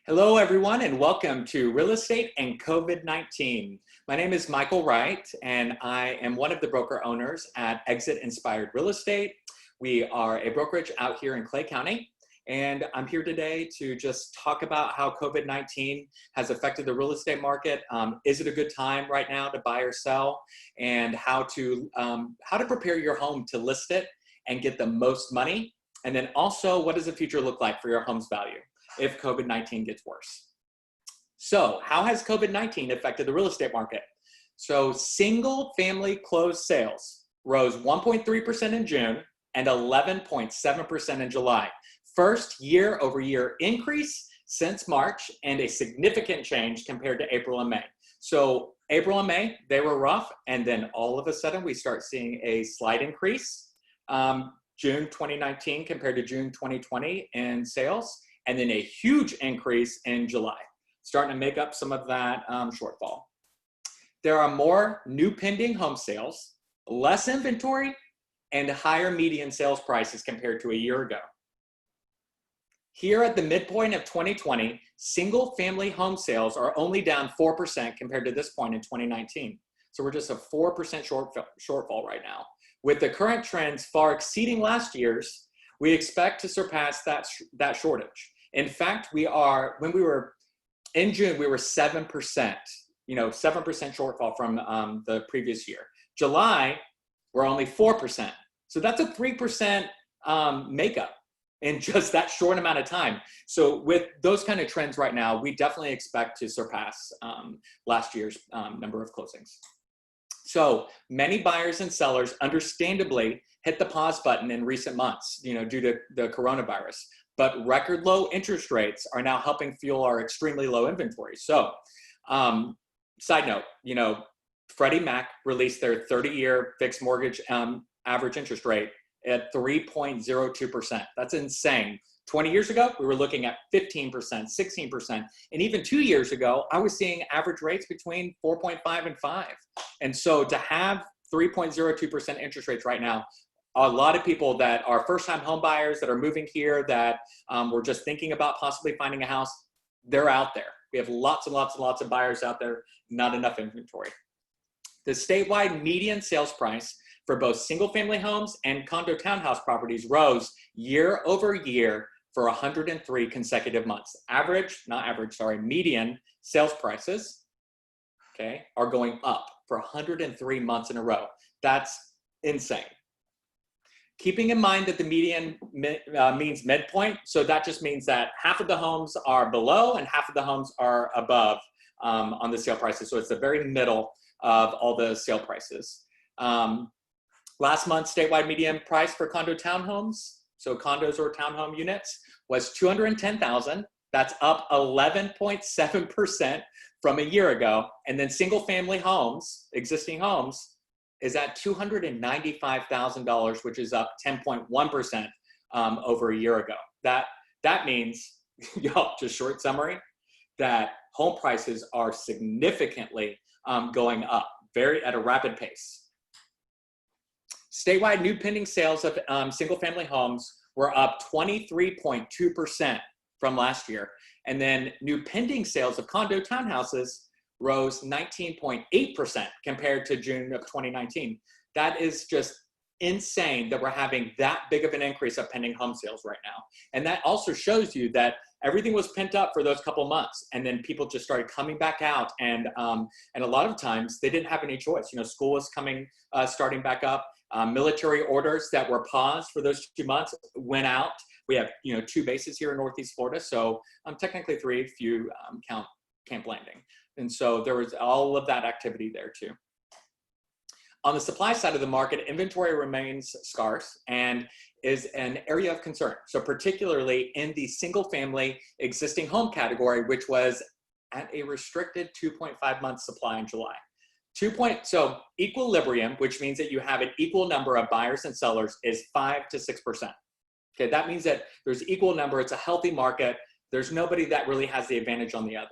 Hello, everyone, and welcome to Real Estate and COVID-19. My name is Michael Wright, and I am one of the broker owners at Exit Inspired Real Estate. We are a brokerage out here in Clay County, and I'm here today to just talk about how COVID-19 has affected the real estate market. Is it a good time right now to buy or sell, and how to prepare your home to list it and get the most money, and then also what does the future look like for your home's value if COVID-19 gets worse. So how has COVID-19 affected the real estate market? So single family closed sales rose 1.3% in June and 11.7% in July. First year over year increase since March and a significant change compared to April and May. So April and May, they were rough, and then all of a sudden we start seeing a slight increase. June 2019 compared to June 2020 in sales, and then a huge increase in July, starting to make up some of that shortfall. There are more new pending home sales, less inventory, and higher median sales prices compared to a year ago. Here at the midpoint of 2020, single family home sales are only down 4% compared to this point in 2019. So we're just a 4% shortfall right now. With the current trends far exceeding last year's, we expect to surpass that shortage. In fact, when we were in June, we were 7%, 7% shortfall from the previous year. July, we're only 4%. So that's a 3% makeup in just that short amount of time. So with those kind of trends right now, we definitely expect to surpass last year's number of closings. So many buyers and sellers understandably hit the pause button in recent months, due to the coronavirus. But record low interest rates are now helping fuel our extremely low inventory. So, side note, Freddie Mac released their 30-year fixed mortgage average interest rate at 3.02%. That's insane. 20 years ago, we were looking at 15%, 16%. And even 2 years ago, I was seeing average rates between 4.5 and 5. And so to have 3.02% interest rates right now, a lot of people that are first-time home buyers that are moving here that were just thinking about possibly finding a house, they're out there. We have lots and lots and lots of buyers out there, not enough inventory. The statewide median sales price for both single-family homes and condo townhouse properties rose year over year for 103 consecutive months. Median sales prices, are going up for 103 months in a row. That's insane. Keeping in mind that the median means midpoint, so that just means that half of the homes are below and half of the homes are above on the sale prices. So it's the very middle of all the sale prices. Last month's statewide median price for condo townhomes, so condos or townhome units, was $210,000. That's up 11.7% from a year ago. And then single family homes, existing homes, is at $295,000, which is up 10.1% over a year ago. That means, just short summary, that home prices are significantly going up at a rapid pace. Statewide new pending sales of single family homes were up 23.2% from last year. And then new pending sales of condo townhouses rose 19.8% compared to June of 2019. That is just insane that we're having that big of an increase of pending home sales right now. And that also shows you that everything was pent up for those couple months, and then people just started coming back out, and a lot of times they didn't have any choice. School was starting back up. Military orders that were paused for those 2 months went out. We have 2 bases here in Northeast Florida, so technically 3 if you count Camp Landing. And so there was all of that activity there too. On the supply side of the market, inventory remains scarce and is an area of concern. So particularly in the single family existing home category, which was at a restricted 2.5 month supply in July. So equilibrium, which means that you have an equal number of buyers and sellers, is 5 to 6%. Okay, that means that there's equal number, it's a healthy market. There's nobody that really has the advantage on the other.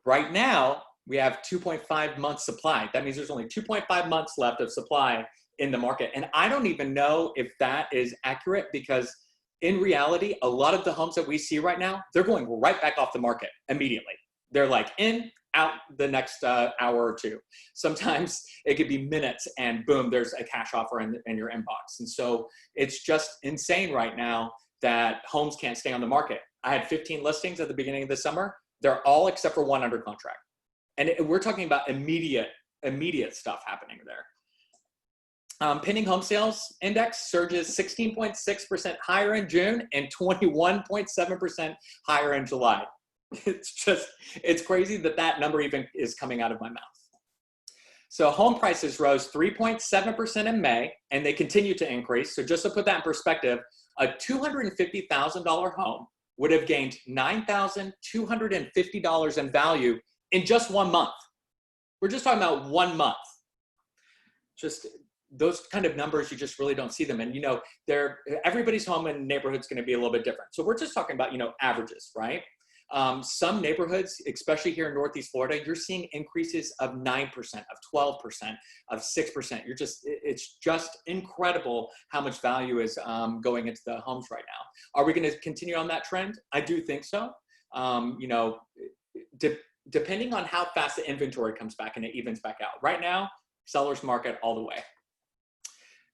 Right now, we have 2.5 months supply. That means there's only 2.5 months left of supply in the market. And I don't even know if that is accurate, because in reality, a lot of the homes that we see right now, they're going right back off the market immediately. They're like in, out the next hour or two. Sometimes it could be minutes and boom, there's a cash offer in your inbox. And so it's just insane right now that homes can't stay on the market. I had 15 listings at the beginning of the summer. They're all except for one under contract. And we're talking about immediate stuff happening there. Pending home sales index surges 16.6% higher in June and 21.7% higher in July. It's crazy that number even is coming out of my mouth. So home prices rose 3.7% in May, and they continue to increase. So just to put that in perspective, a $250,000 home would have gained $9,250 in value in just 1 month. We're just talking about 1 month. Just those kind of numbers, you just really don't see them. And, everybody's home and neighborhood's going to be a little bit different. So we're just talking about, averages, right? Some neighborhoods, especially here in Northeast Florida, you're seeing increases of 9%, of 12%, of 6%. It's just incredible how much value is going into the homes right now. Are we going to continue on that trend? I do think so. Depending on how fast the inventory comes back and it evens back out. Right now, seller's market all the way.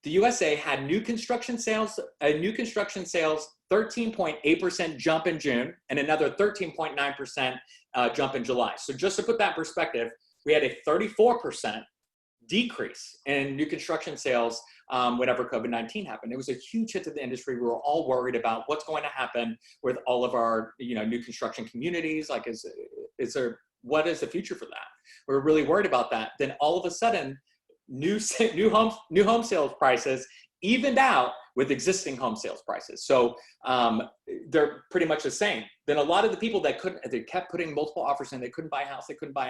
The USA had new construction sales 13.8% jump in June and another 13.9% jump in July. So just to put that in perspective, we had a 34% decrease in new construction sales whenever COVID-19 happened. It was a huge hit to the industry. We were all worried about what's going to happen with all of our new construction communities. Like, what is the future for that? We were really worried about that. Then all of a sudden, new home sales prices evened out with existing home sales prices. So they're pretty much the same. Then a lot of the people that kept putting multiple offers in, they couldn't buy a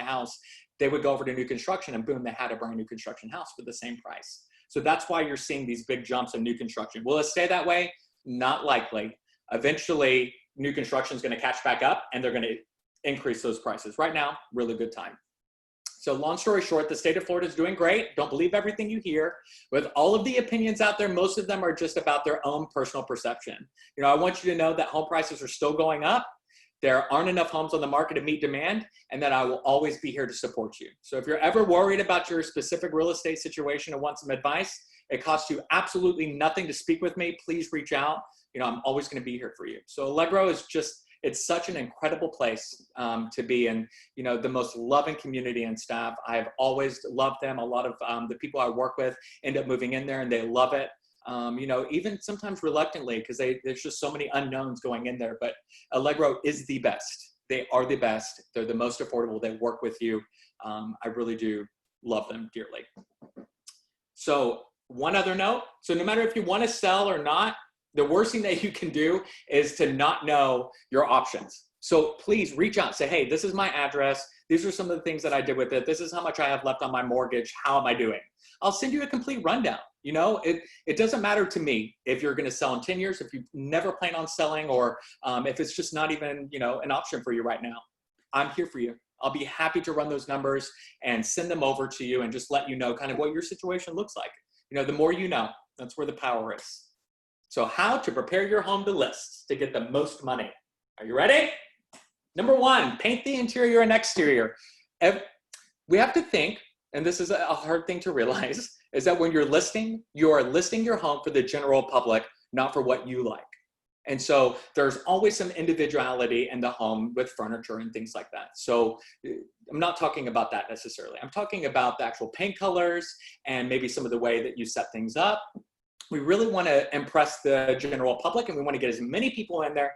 house, they would go over to new construction and boom, they had a brand new construction house for the same price. So that's why you're seeing these big jumps in new construction. Will it stay that way? Not likely. Eventually, new construction is going to catch back up and they're going to increase those prices. Right now, really good time. So long story short, the state of Florida is doing great. Don't believe everything you hear. With all of the opinions out there, most of them are just about their own personal perception. I want you to know that home prices are still going up. There aren't enough homes on the market to meet demand, and that I will always be here to support you. So if you're ever worried about your specific real estate situation and want some advice, it costs you absolutely nothing to speak with me. Please reach out. I'm always going to be here for you. So Allegro is it's such an incredible place to be in, the most loving community and staff. I've always loved them. A lot of the people I work with end up moving in there and they love it. Even sometimes reluctantly because there's just so many unknowns going in there, but Allegro is the best. They are the best. They're the most affordable. They work with you. I really do love them dearly. So one other note. So no matter if you want to sell or not, the worst thing that you can do is to not know your options. So please reach out and say, hey, this is my address. These are some of the things that I did with it. This is how much I have left on my mortgage. How am I doing? I'll send you a complete rundown. It doesn't matter to me if you're going to sell in 10 years, if you never plan on selling, or if it's just not even, an option for you right now. I'm here for you. I'll be happy to run those numbers and send them over to you and just let you know kind of what your situation looks like. The more you know, that's where the power is. So how to prepare your home to list to get the most money. Are you ready? Number one, paint the interior and exterior. We have to think, and this is a hard thing to realize, is that when you're listing your home for the general public, not for what you like. And so there's always some individuality in the home with furniture and things like that. So I'm not talking about that necessarily. I'm talking about the actual paint colors and maybe some of the way that you set things up. We really want to impress the general public, and we want to get as many people in there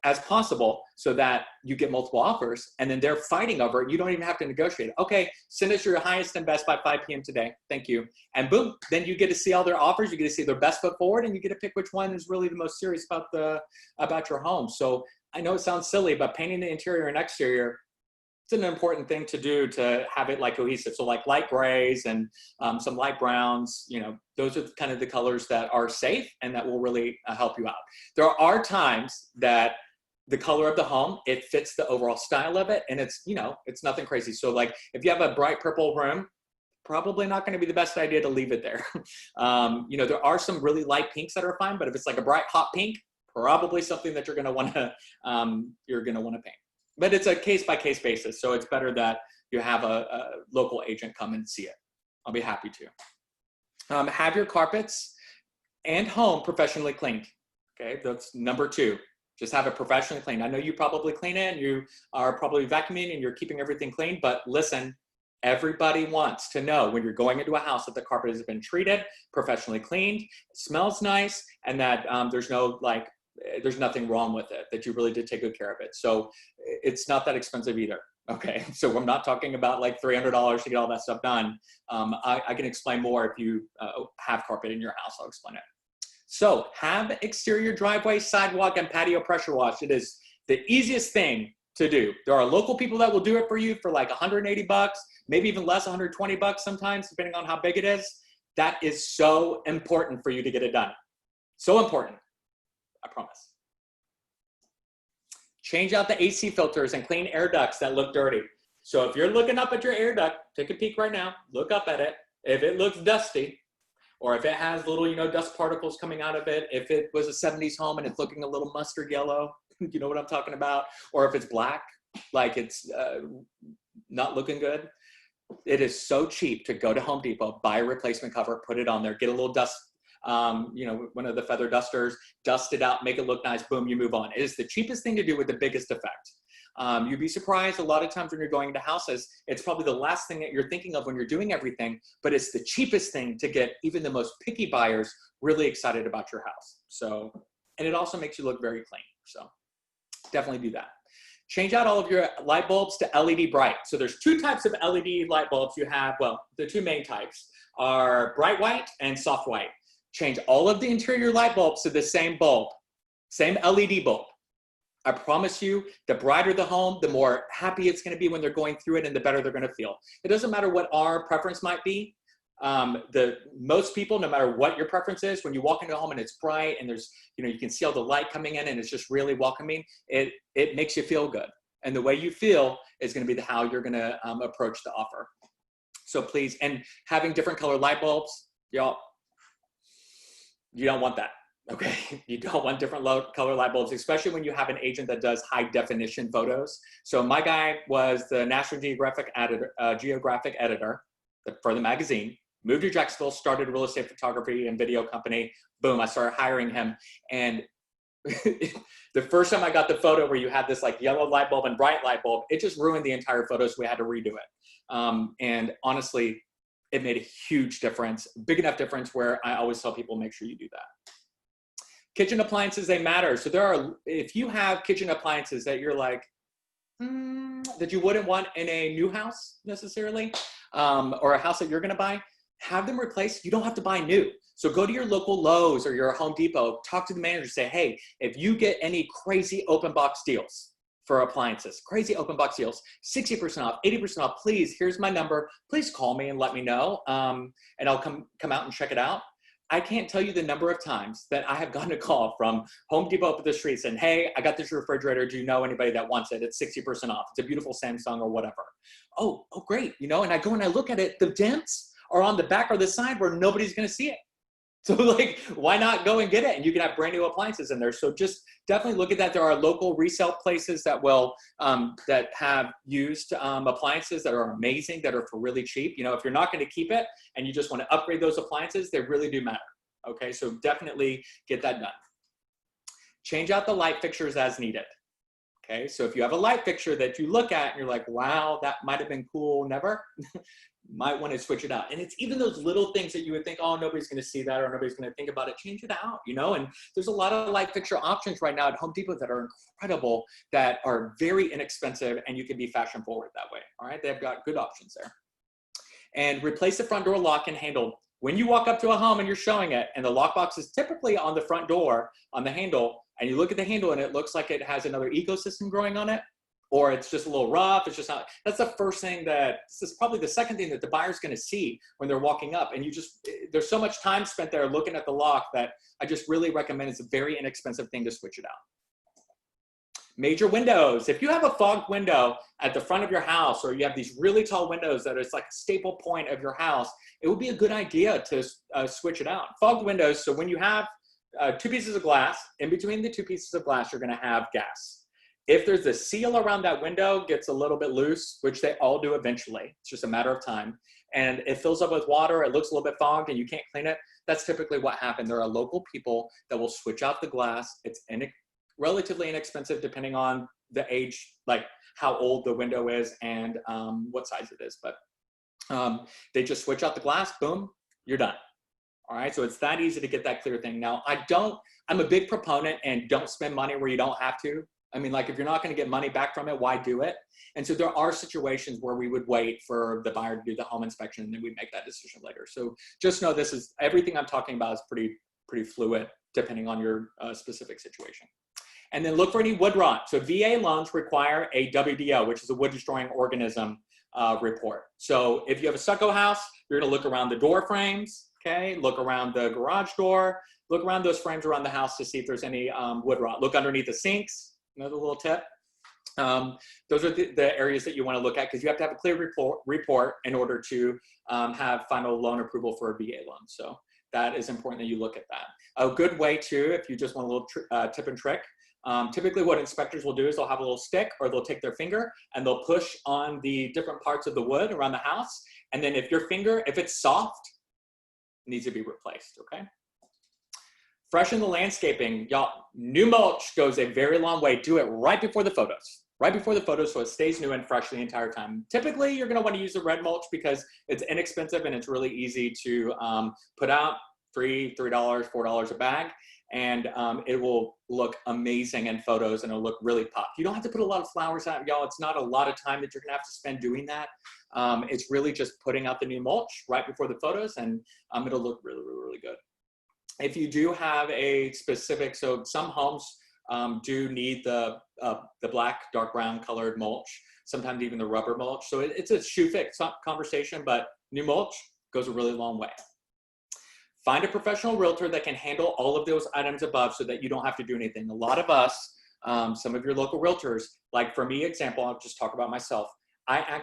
as possible so that you get multiple offers, and then they're fighting over it. You don't even have to negotiate. Okay, send us your highest and best by 5 p.m. today. Thank you. And boom, then you get to see all their offers. You get to see their best foot forward, and you get to pick which one is really the most serious about your home. So I know it sounds silly, but painting the interior and exterior, it's an important thing to do to have it like cohesive. So like light grays and some light browns, those are kind of the colors that are safe and that will really help you out. There are times that the color of the home, it fits the overall style of it, and it's nothing crazy. So like if you have a bright purple room, probably not going to be the best idea to leave it there. There are some really light pinks that are fine, but if it's like a bright hot pink, probably something that you're going to want to paint. But it's a case-by-case basis, so it's better that you have a local agent come and see it. I'll be happy to. Have your carpets and home professionally cleaned. Okay, that's number 2. Just have it professionally cleaned. I know you probably clean it and you are probably vacuuming and you're keeping everything clean, but listen, everybody wants to know when you're going into a house that the carpet has been treated, professionally cleaned, smells nice, and that there's nothing wrong with it, that you really did take good care of it. So it's not that expensive either. Okay, so I'm not talking about like $300 to get all that stuff done. I can explain more if you have carpet in your house. I'll explain it. So have exterior driveway, sidewalk, and patio pressure wash. It is the easiest thing to do. There are local people that will do it for you for like 180 bucks, maybe even less, 120 bucks sometimes, depending on how big it is. That is so important for you to get it done. So important, I promise. Change out the AC filters and clean air ducts that look dirty. So if you're looking up at your air duct, take a peek right now, look up at it. If it looks dusty, or if it has little, dust particles coming out of it, if it was a 70s home and it's looking a little mustard yellow, you know what I'm talking about? Or if it's black, like it's not looking good. It is so cheap to go to Home Depot, buy a replacement cover, put it on there, get a little dust, one of the feather dusters, dust it out, make it look nice, boom, you move on. It is the cheapest thing to do with the biggest effect. You'd be surprised a lot of times when you're going into houses, it's probably the last thing that you're thinking of when you're doing everything, but it's the cheapest thing to get even the most picky buyers really excited about your house. So, and it also makes you look very clean. So definitely do that. Change out all of your light bulbs to LED bright. So there's 2 types of LED light bulbs you have. Well, the 2 main types are bright white and soft white. Change all of the interior light bulbs to the same bulb, same LED bulb. I promise you, the brighter the home, the more happy it's going to be when they're going through it and the better they're going to feel. It doesn't matter what our preference might be. Most people, no matter what your preference is, when you walk into a home and it's bright and there's, you can see all the light coming in and it's just really welcoming, it makes you feel good. And the way you feel is going to be how you're going to approach the offer. So please, and having different color light bulbs, y'all, you don't want that. Okay, you don't want different color light bulbs, especially when you have an agent that does high definition photos. So my guy was the National Geographic editor for the magazine, moved to Jacksonville, started a real estate photography and video company. Boom, I started hiring him. And the first time I got the photo where you had this like yellow light bulb and bright light bulb, it just ruined the entire photo, so we had to redo it. And honestly, it made a huge difference, big enough difference where I always tell people, make sure you do that. Kitchen appliances, they matter. So if you have kitchen appliances that you're like, that you wouldn't want in a new house necessarily, or a house that you're gonna buy, have them replaced. You don't have to buy new. So go to your local Lowe's or your Home Depot, talk to the manager, say, hey, if you get any crazy open box deals for appliances, crazy open box deals, 60% off, 80% off, please, here's my number. Please call me and let me know, and I'll come out and check it out. I can't tell you the number of times that I have gotten a call from Home Depot up the street saying, hey, I got this refrigerator. Do you know anybody that wants it? It's 60% off. It's a beautiful Samsung or whatever. Oh, great. And I go and I look at it. The dents are on the back or the side where nobody's going to see it. So like, why not go and get it? And you can have brand new appliances in there. So just definitely look at that. There are local resale places that will, that have used appliances that are amazing, that are for really cheap. If you're not going to keep it and you just want to upgrade those appliances, they really do matter. Okay, so definitely get that done. Change out the light fixtures as needed. Okay, so if you have a light fixture that you look at and you're like, wow, that might have been cool, never. Might want to switch it out. And it's even those little things that you would think, oh, nobody's going to see that or nobody's going to think about it. Change it out, and there's a lot of light fixture options right now at Home Depot that are incredible, that are very inexpensive, and you can be fashion forward that way. All right, they've got good options there. And replace the front door lock and handle. When you walk up to a home and you're showing it, and the lockbox is typically on the front door on the handle, and you look at the handle and it looks like it has another ecosystem growing on it, or it's just a little rough, it's just not, that's the first thing this is probably the second thing that the buyer's gonna see when they're walking up. And there's so much time spent there looking at the lock that I just really recommend. It's a very inexpensive thing to switch it out. Major windows. If you have a fogged window at the front of your house, or you have these really tall windows that is like a staple point of your house, it would be a good idea to switch it out. Fogged windows, so when you have two pieces of glass. In between the two pieces of glass, you're going to have gas. If there's a seal around that window, gets a little bit loose, which they all do eventually. It's just a matter of time. And it fills up with water, it looks a little bit fogged and you can't clean it. That's typically what happened. There are local people that will switch out the glass. It's relatively inexpensive depending on the age, like how old the window is and what size it is. But they just switch out the glass, boom, you're done. All right, so it's that easy to get that clear thing. Now, I'm a big proponent and don't spend money where you don't have to. I mean, like if you're not gonna get money back from it, why do it? And so there are situations where we would wait for the buyer to do the home inspection and then we make that decision later. So just know this is, everything I'm talking about is pretty fluid depending on your specific situation. And then look for any wood rot. So VA loans require a WDO, which is a wood destroying organism report. So if you have a stucco house, you're gonna look around the door frames, okay? Look around the garage door, look around those frames around the house to see if there's any wood rot. Look underneath the sinks. Another little tip. Those are the areas that you want to look at because you have to have a clear report in order to have final loan approval for a VA loan. So that is important that you look at that. A good way too, if you just want a little tip and trick, typically what inspectors will do is they'll have a little stick or they'll take their finger and they'll push on the different parts of the wood around the house. And then if your finger, if it's soft, it needs to be replaced, okay? Freshen the landscaping, y'all. New mulch goes a very long way. Do it right before the photos. Right before the photos so it stays new and fresh the entire time. Typically, you're gonna wanna use the red mulch because it's inexpensive and it's really easy to put out, $3, $4 a bag. And it will look amazing in photos and it'll look really pop. You don't have to put a lot of flowers out, y'all. It's not a lot of time that you're gonna have to spend doing that. It's really just putting out the new mulch right before the photos and it'll look really, really, really good. If you do have a specific, so some homes do need the black, dark brown colored mulch, sometimes even the rubber mulch. So it's a shoe fix conversation, but new mulch goes a really long way. Find a professional realtor that can handle all of those items above so that you don't have to do anything. A lot of us, some of your local realtors, like for me, example, I'll just talk about myself. I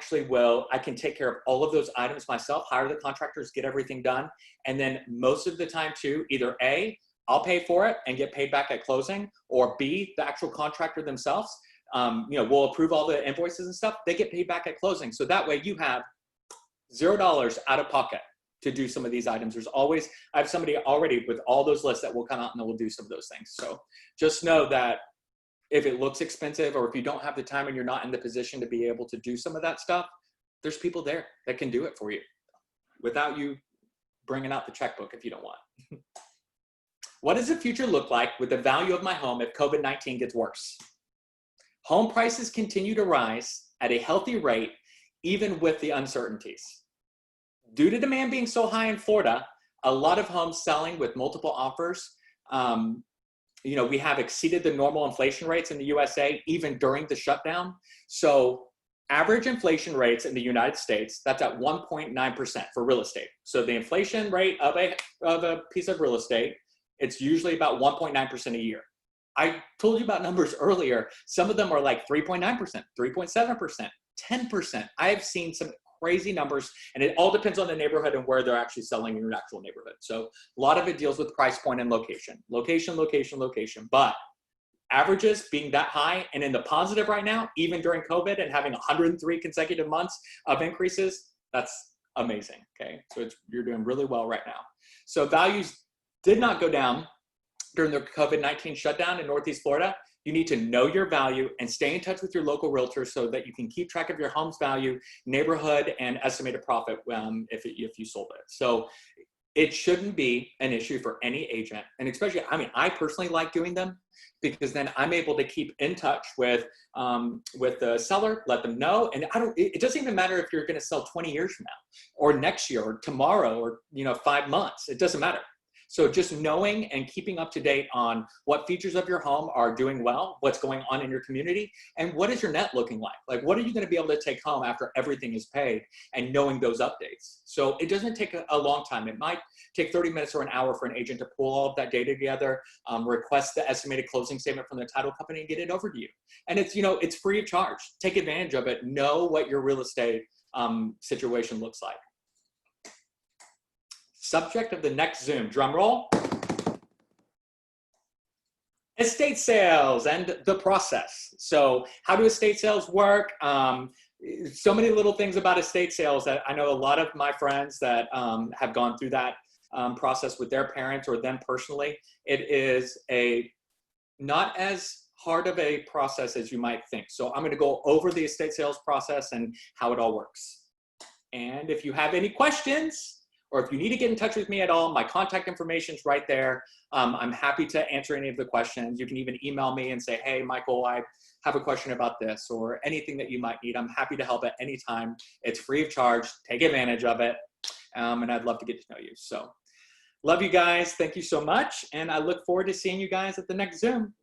can take care of all of those items myself, hire the contractors, get everything done. And then most of the time too, either A, I'll pay for it and get paid back at closing, or B, the actual contractor themselves, will approve all the invoices and stuff. They get paid back at closing. So that way you have $0 out of pocket to do some of these items. I have somebody already with all those lists that will come out and will do some of those things. So just know that if it looks expensive or if you don't have the time and you're not in the position to be able to do some of that stuff, there's people there that can do it for you without you bringing out the checkbook if you don't want. What does the future look like with the value of my home if COVID-19 gets worse? Home prices continue to rise at a healthy rate, even with the uncertainties. Due to demand being so high in Florida, a lot of homes selling with multiple offers, we have exceeded the normal inflation rates in the USA, even during the shutdown. So average inflation rates in the United States, that's at 1.9% for real estate. So the inflation rate of a piece of real estate, it's usually about 1.9% a year. I told you about numbers earlier. Some of them are like 3.9%, 3.7%, 10%. I have seen some crazy numbers, and it all depends on the neighborhood and where they're actually selling in your actual neighborhood. So a lot of it deals with price point and location. Location. But averages being that high and in the positive right now, even during COVID and having 103 consecutive months of increases, that's amazing, okay? So you're doing really well right now. So values did not go down during the COVID-19 shutdown in Northeast Florida. You need to know your value and stay in touch with your local realtor so that you can keep track of your home's value, neighborhood, and estimated profit if you sold it. So it shouldn't be an issue for any agent. And especially, I personally like doing them because then I'm able to keep in touch with the seller, let them know. And it doesn't even matter if you're going to sell 20 years from now or next year or tomorrow or 5 months. It doesn't matter. So just knowing and keeping up to date on what features of your home are doing well, what's going on in your community, and what is your net looking like? Like, what are you going to be able to take home after everything is paid, and knowing those updates. So it doesn't take a long time. It might take 30 minutes or an hour for an agent to pull all of that data together, request the estimated closing statement from the title company and get it over to you. And it's free of charge. Take advantage of it. Know what your real estate situation looks like. Subject of the next Zoom, drum roll. Estate sales and the process. So how do estate sales work? So many little things about estate sales that I know a lot of my friends that have gone through that process with their parents or them personally. It is not as hard of a process as you might think. So I'm going to go over the estate sales process and how it all works. And if you have any questions, or if you need to get in touch with me at all, my contact information is right there. I'm happy to answer any of the questions. You can even email me and say, hey, Michael, I have a question about this, or anything that you might need. I'm happy to help at any time. It's free of charge. Take advantage of it. And I'd love to get to know you. So love you guys. Thank you so much. And I look forward to seeing you guys at the next Zoom.